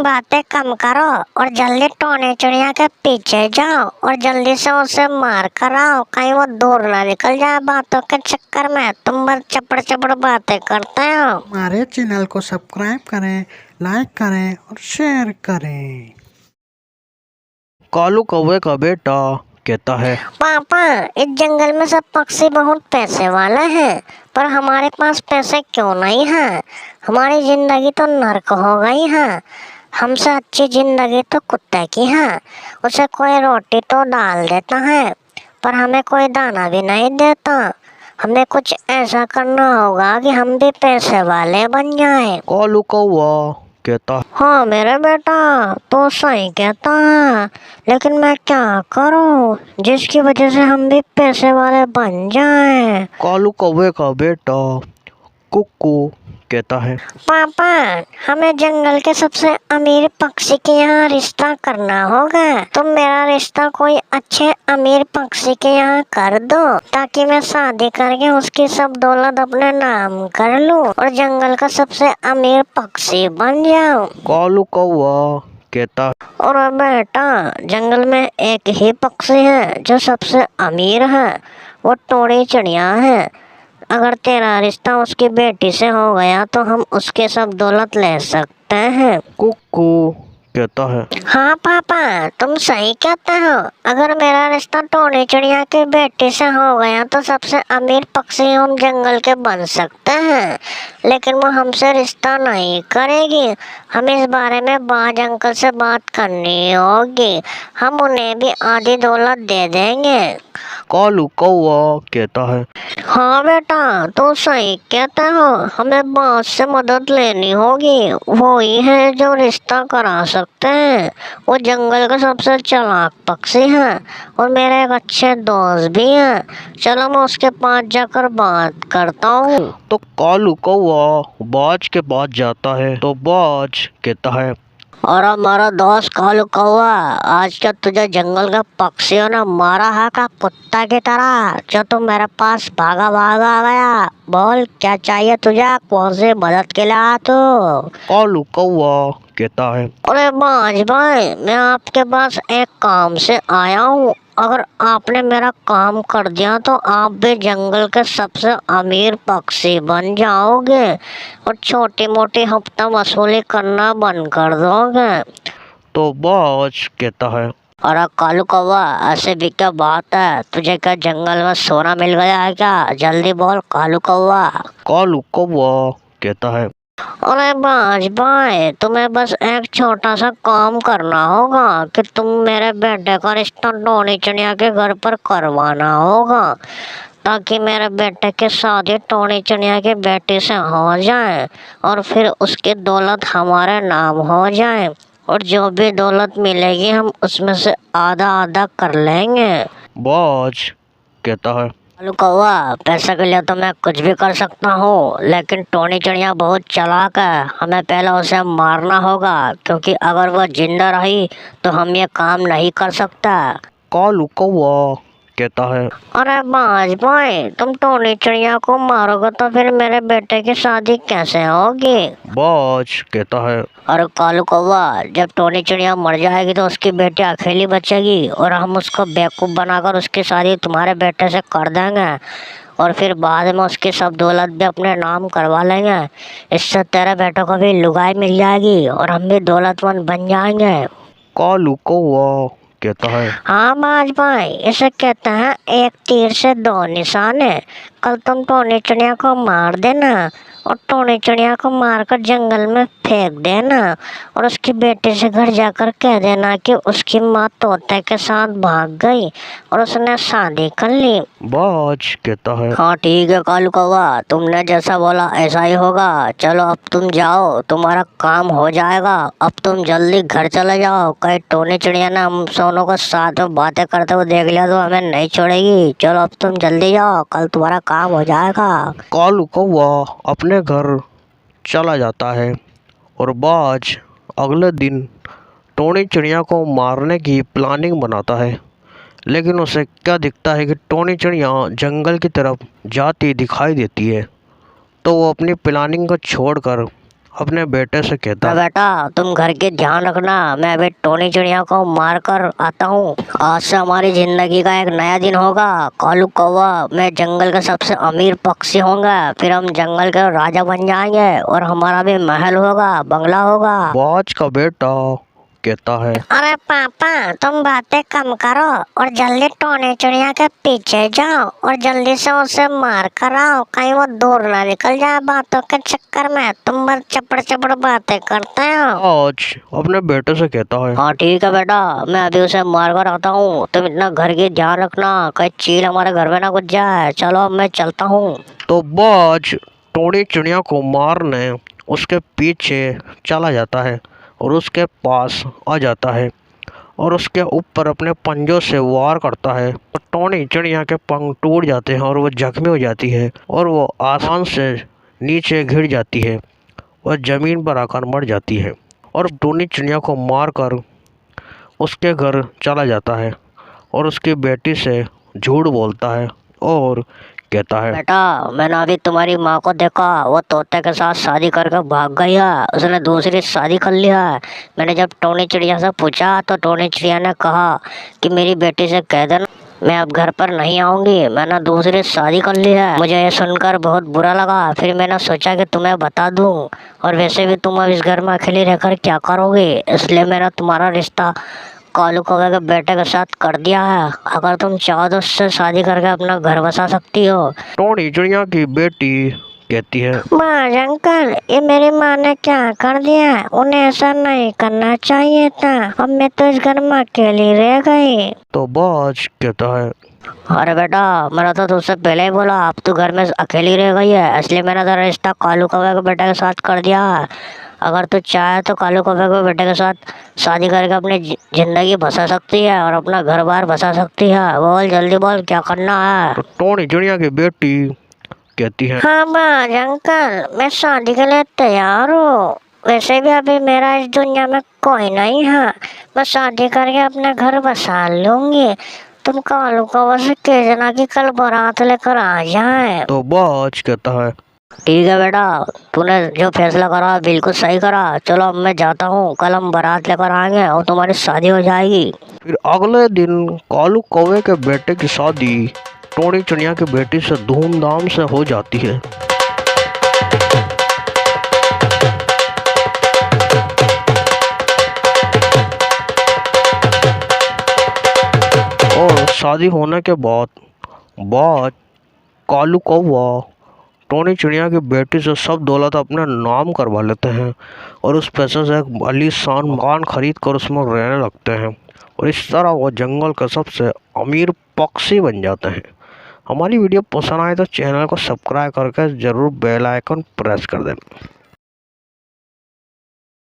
बातें कम करो और जल्दी टोनी चिड़िया के पीछे जाओ और जल्दी से उसे मार कर आओ, कहीं वो दूर ना निकल जाए बातों के चक्कर में। तुम बस चपड़ चपड़ बातें करते हो। हमारे चैनल को सब्सक्राइब करें, लाइक करें और शेयर करें। कालू कौवे का बेटा कहता है, पापा, इस जंगल में सब पक्षी बहुत पैसे वाले हैं, पर हमारे पास पैसे क्यों नहीं हैं? हमारी जिंदगी तो नर्क हो गई है। हमसे अच्छी जिंदगी तो कुत्ते की है। उसे कोई रोटी तो डाल देता है, पर हमें कोई दाना भी नहीं देता। हमें कुछ ऐसा करना होगा कि हम भी पैसे वाले बन जाएं। कालू कौवा कहता है, हाँ मेरे बेटा, तो सही कहता है, लेकिन मैं क्या करूं जिसकी वजह से हम भी पैसे वाले बन जाएं? कालू कौवे का बेटा कुक्कू कहता है, पापा, हमें जंगल के सबसे अमीर पक्षी के यहाँ रिश्ता करना होगा। तुम मेरा रिश्ता कोई अच्छे अमीर पक्षी के यहाँ कर दो, ताकि मैं शादी करके उसकी सब दौलत अपने नाम कर लूं और जंगल का सबसे अमीर पक्षी बन जाऊं। कालू कौवा कहता है, और बेटा, जंगल में एक ही पक्षी है जो सबसे अमीर है, वो टोनी चिड़िया है। अगर तेरा रिश्ता उसकी बेटी से हो गया तो हम उसके सब दौलत ले सकते हैं। कुक्कू कहता है, हाँ पापा, तुम सही कहते हो। अगर मेरा रिश्ता टोनी चिड़िया की बेटी से हो गया तो सबसे अमीर पक्षी हम जंगल के बन सकते हैं, लेकिन वो हमसे रिश्ता नहीं करेगी। हम इस बारे में बाज अंकल से बात करनी होगी। हम उन्हें भी आधी दौलत दे देंगे। कालू कौवा कहता है, हाँ बेटा, तो सही कहते हो। हमें बाज से मदद लेनी होगी। वो ही है जो रिश्ता करा सकते हैं। वो जंगल का सबसे चालाक पक्षी है और मेरे एक अच्छे दोस्त भी हैं। चलो मैं उसके पास जाकर बात करता हूँ। तो कालू कौवा बाज के पास जाता है तो बाज कहता है, और हमारा दोस्त कालू कौवा, आज क्या तुझे जंगल का पक्षियों ने मारा है का कुत्ता की तरह जो तुम मेरे पास भागा भागा आ गया? बोल, क्या चाहिए तुझे? कौन सी मदद के लिए आया तू? कालू कौवा कहता है, अरे बाज भाई, मैं आपके पास एक काम से आया हूँ। अगर आपने मेरा काम कर दिया तो आप भी जंगल के सबसे अमीर पक्षी बन जाओगे और छोटी मोटी हफ्ता वसूली करना बंद कर दोगे। तो बाज कहता है, अरे कालू कौवा, ऐसे भी क्या बात है? तुझे क्या जंगल में सोना मिल गया है क्या? जल्दी बोल कालू कौवा। कालू कौवा कहता है, अरे बाज भाई, तुम्हें बस एक छोटा सा काम करना होगा कि तुम मेरे बेटे का रिश्ता टोनी चिड़िया के घर पर करवाना होगा, ताकि मेरे बेटे की शादी टोनी चिड़िया की बेटी से हो जाए और फिर उसकी दौलत हमारे नाम हो जाए और जो भी दौलत मिलेगी हम उसमें से आधा आधा कर लेंगे। बाज कहता है, कालू कौवा, पैसे के लिए तो मैं कुछ भी कर सकता हूँ, लेकिन टोनी चिड़िया बहुत चालाक है। हमें पहले उसे मारना होगा, क्योंकि अगर वो जिंदा रही तो हम ये काम नहीं कर सकता। कालू कौवा कहता है, अरे बाज भाई, तुम टोनी चिड़िया को मारोगे तो फिर मेरे बेटे की शादी कैसे होगी? बाज कहता है, अरे कालू कौवा, जब टोनी चिड़िया मर जाएगी तो उसकी बेटी अकेली बचेगी और हम उसको बेवकूफ़ बनाकर उसकी शादी तुम्हारे बेटे से कर देंगे और फिर बाद में उसकी सब दौलत भी अपने नाम करवा लेंगे। इससे तेरे बेटों को भी लुगाई मिल जाएगी और हम भी दौलतमंद बन जाएंगे। कालू कौवा कहता है, हाँ बाज भाई, इसे कहते हैं एक तीर से दो निशाने। कल तुम टोनी चिड़िया को मार देना और टोनी चिड़िया को मारकर जंगल में फेंक देना और उसकी बेटी से घर जाकर कह देना कि उसकी माँ तोते के साथ भाग गई और उसने शादी कर ली। बाज कहता है, हाँ ठीक है कालू कौवा, तुमने जैसा बोला ऐसा ही होगा। चलो अब तुम जाओ, तुम्हारा काम हो जाएगा। अब तुम जल्दी घर चले जाओ, कहीं टोनी चिड़िया ने हम दोनों को साथ में बातें करते हुए देख लिया तो हमें नहीं छोड़ेगी। चलो अब तुम जल्दी जाओ, कल तुम्हारा काम हो जाएगा। कालू कौवा अपने घर चला जाता है और बाज अगले दिन टोनी चिड़िया को मारने की प्लानिंग बनाता है, लेकिन उसे क्या दिखता है कि टोनी चिड़िया जंगल की तरफ जाती दिखाई देती है। तो वो अपनी प्लानिंग को छोड़कर अपने बेटे से कहता है, बेटा तुम घर के ध्यान रखना, मैं अभी टोनी चिड़िया को मार कर आता हूँ। आज से हमारी जिंदगी का एक नया दिन होगा। कालू कौवा, मैं जंगल का सबसे अमीर पक्षी होगा, फिर हम जंगल के राजा बन जाएंगे और हमारा भी महल होगा, बंगला होगा। बाज का बेटा कहता है, अरे पापा तुम बातें कम करो और जल्दी टोनी चिड़िया के पीछे जाओ और जल्दी से उसे मार कर आओ, कहीं वो दूर ना निकल जाए बातों के चक्कर में। तुम बस चपड़ चपड़ बातें करते हो। आज अपने बेटे से कहता है, हाँ ठीक है बेटा, मैं अभी उसे मार कर आता हूँ। तुम इतना घर की ध्यान रखना, कहीं चील हमारे घर में ना घुस जाए। चलो अब मैं चलता हूँ। तो बाज टोनी चिड़िया को मारने उसके पीछे चला जाता है और उसके पास आ जाता है और उसके ऊपर अपने पंजों से वार करता है। तो टोनी चिड़िया के पंख टूट जाते हैं और वो जख्मी हो जाती है और वो आसमान से नीचे गिर जाती है और ज़मीन पर आकर मर जाती है। और टोनी चिड़िया को मारकर उसके घर चला जाता है और उसकी बेटी से झूठ बोलता है और कहता है, बेटा मैंने अभी तुम्हारी माँ को देखा, वो तोते के साथ शादी करके भाग गई है, उसने दूसरी शादी कर लिया है। मैंने जब टोनी चिड़िया से पूछा तो टोनी चिड़िया ने कहा कि मेरी बेटी से कह देना मैं अब घर पर नहीं आऊंगी, मैंने दूसरी शादी कर ली है। मुझे ये सुनकर बहुत बुरा लगा, फिर मैंने सोचा कि तुम्हें बता दूं, और वैसे भी तुम अब इस घर में अकेली रहकर क्या करोगे, इसलिए मैंने तुम्हारा रिश्ता कालू कौवे के बेटे के साथ कर दिया है। अगर तुम चाहो तो उससे शादी करके अपना घर बसा सकती हो। टोनी चिड़िया की बेटी कहती है, माँ अंकल, ये मेरी माँ ने क्या कर दिया, उन्हें ऐसा नहीं करना चाहिए था। अब मैं तो इस घर में अकेली रह गई। तो बाज कहता है, अरे बेटा मैंने तो तुझसे पहले ही बोला, अब तू घर में अकेली रह गई है, इसलिए मैंने तेरा रिश्ता कालू कौवे के बेटे के साथ कर दिया है। अगर तू चाहे तो कालू कौवे के बेटे के साथ शादी करके अपनी जिंदगी बसा सकती है और अपना घर बार बसा सकती है। बोल जल्दी बोल क्या करना है। तो टोनी चिड़िया की बेटी कहती है, हाँ बाज अंकल, मैं शादी के लिए तैयार हूँ। वैसे भी अभी मेरा इस दुनिया में कोई नहीं है, मैं शादी करके अपने घर बसा लूंगी। तुम कालू कौवे से कह देना कि कल बारात लेकर आ जाए। तो बाज कहता है, ठीक है बेटा, तूने जो फैसला करा बिल्कुल सही करा। चलो अब मैं जाता हूँ, कल हम बारात लेकर आएंगे और तुम्हारी शादी हो जाएगी। फिर अगले दिन कालू कौवे के बेटे की शादी टोनी चिड़िया की बेटी से धूमधाम से हो जाती है। और शादी होने के बाद कालू कौवा टोनी चिड़िया की बेटी से सब दौलत अपने नाम करवा लेते हैं और उस पैसे से एक आलीशान मकान खरीद कर उसमें रहने लगते हैं और इस तरह वो जंगल के सबसे अमीर पक्षी बन जाते हैं। हमारी वीडियो पसंद आए तो चैनल को सब्सक्राइब करके ज़रूर बेल आइकन प्रेस कर दें।